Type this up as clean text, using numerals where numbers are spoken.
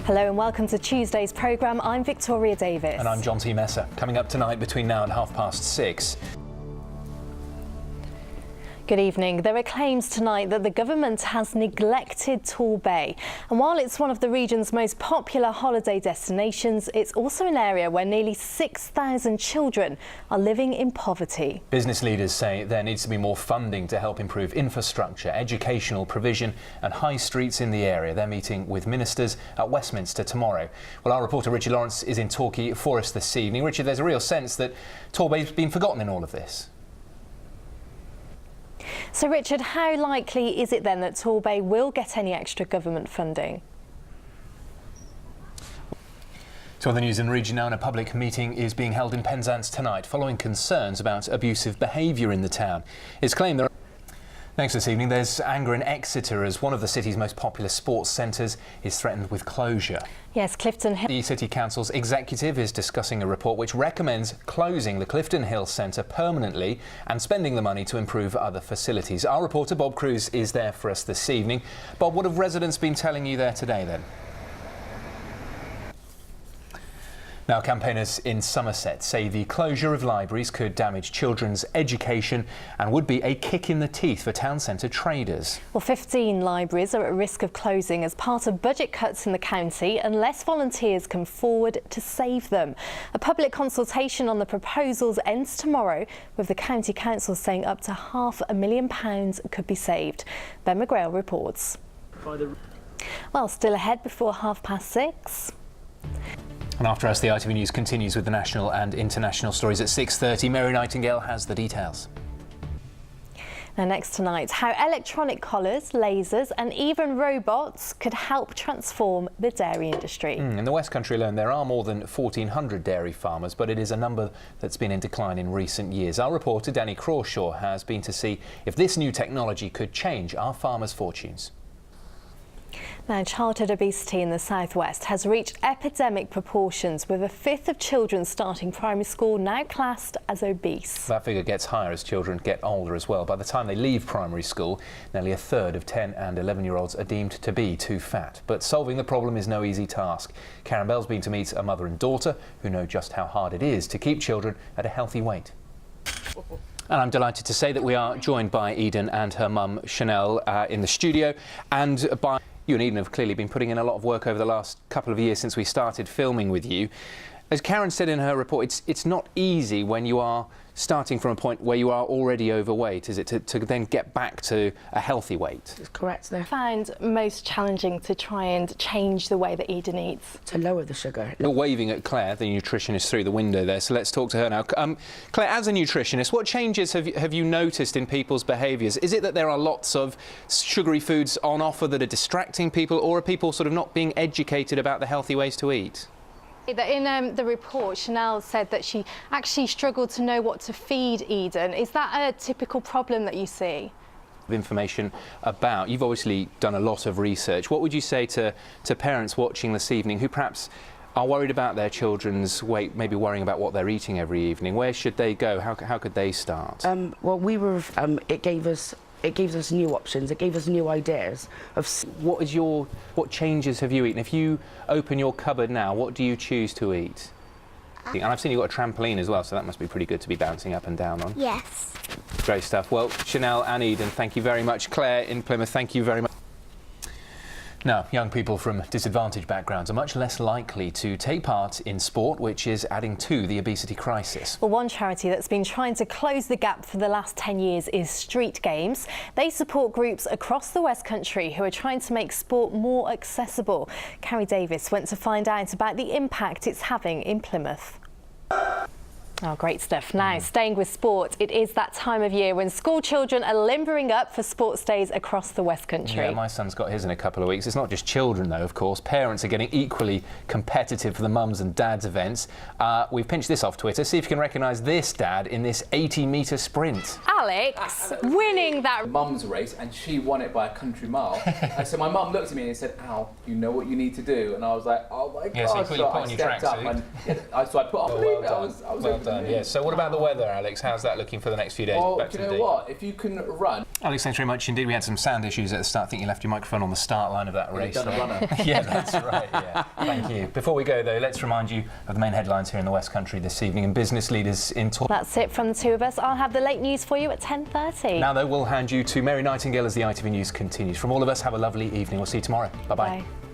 Hello and welcome to Tuesday's programme. I'm Victoria Davis. And I'm John T. Messer. Coming up tonight between now and 6:30. Good evening. There are claims tonight that the government has neglected Torbay. And while it's one of the region's most popular holiday destinations, it's also an area where nearly 6,000 children are living in poverty. Business leaders say there needs to be more funding to help improve infrastructure, educational provision and high streets in the area. They're meeting with ministers at Westminster tomorrow. Well, our reporter Richard Lawrence is in Torquay for us this evening. Richard, there's a real sense that Torbay's been forgotten in all of this. So, Richard, how likely is it then that Torbay will get any extra government funding? To other news in the region now, and a public meeting is being held in Penzance tonight following concerns about abusive behaviour in the town. It's claimed there are... Next this evening, there's anger in Exeter as one of the city's most popular sports centres is threatened with closure. Yes, Clifton Hill. The City Council's executive is discussing a report which recommends closing the Clifton Hill Centre permanently and spending the money to improve other facilities. Our reporter Bob Cruz is there for us this evening. Bob, what have residents been telling you there today then? Now, campaigners in Somerset say the closure of libraries could damage children's education and would be a kick in the teeth for town centre traders. Well, 15 libraries are at risk of closing as part of budget cuts in the county unless volunteers come forward to save them. A public consultation on the proposals ends tomorrow, with the County Council saying up to £500,000 could be saved. Ben McGrail reports. Well, still ahead before 6:30. And after us, the ITV News continues with the national and international stories at 6:30. Mary Nightingale has the details. Now, next tonight, how electronic collars, lasers and even robots could help transform the dairy industry. In the West Country alone, there are more than 1,400 dairy farmers, but it is a number that's been in decline in recent years. Our reporter, Danny Crawshaw, has been to see if this new technology could change our farmers' fortunes. Now, childhood obesity in the southwest has reached epidemic proportions, with a fifth of children starting primary school now classed as obese. That figure gets higher as children get older as well. By the time they leave primary school, nearly a third of 10 and 11-year-olds are deemed to be too fat. But solving the problem is no easy task. Karen Bell's been to meet a mother and daughter who know just how hard it is to keep children at a healthy weight. And I'm delighted to say that we are joined by Eden and her mum Chanel in the studio, and by... You and Eden have clearly been putting in a lot of work over the last couple of years since we started filming with you. As Karen said in her report, it's not easy when you are starting from a point where you are already overweight, is it, to then get back to a healthy weight? That's correct. I find most challenging to try and change the way that Eden eats. To lower the sugar. You're waving at Claire, the nutritionist, through the window there, so let's talk to her now. Claire, as a nutritionist, what changes have you noticed in people's behaviours? Is it that there are lots of sugary foods on offer that are distracting people, or are people sort of not being educated about the healthy ways to eat? In the report, Chanel said that she actually struggled to know what to feed Eden. Is that a typical problem that you see? Information about, you've obviously done a lot of research. What would you say to parents watching this evening who perhaps are worried about their children's weight, maybe worrying about what they're eating every evening? Where should they go? How could they start? Well, it gave us new options. It gave us new ideas of... What changes have you eaten? If you open your cupboard now, what do you choose to eat? And I've seen you've got a trampoline as well, so that must be pretty good to be bouncing up and down on. Yes. Great stuff. Well, Chanel and Eden, thank you very much. Claire in Plymouth, thank you very much. Now, young people from disadvantaged backgrounds are much less likely to take part in sport, which is adding to the obesity crisis. Well, one charity that's been trying to close the gap for the last 10 years is Street Games. They support groups across the West Country who are trying to make sport more accessible. Carrie Davis went to find out about the impact it's having in Plymouth. Oh, great stuff. Now, staying with sport, it is that time of year when school children are limbering up for sports days across the West Country. Yeah, my son's got his in a couple of weeks. It's not just children, though, of course. Parents are getting equally competitive for the mums and dads events. We've pinched this off Twitter. See if you can recognise this dad in this 80-metre sprint. Alex winning that mum's race, and she won it by a country mile. And so my mum looked at me and said, "Al, you know what you need to do." And I was like, "Oh my God!" Yeah, so you put on your tracksuit. So I put on. I was done. Yes. So what about the weather, Alex? How's that looking for the next few days? Well, Back do to you the know day. what? If you can run, Alex, thanks very much indeed. We had some sound issues at the start. I think you left your microphone on the start line of that race. done a there. runner. Yeah, that's right. Yeah. Thank you. Before we go, though, let's remind you of the main headlines here in the West Country this evening and business leaders in talk. That's it from the two of us. I'll have the late news for you at 10:30. Now, though, we'll hand you to Mary Nightingale as the ITV News continues. From all of us, have a lovely evening. We'll see you tomorrow. Bye-bye. Bye.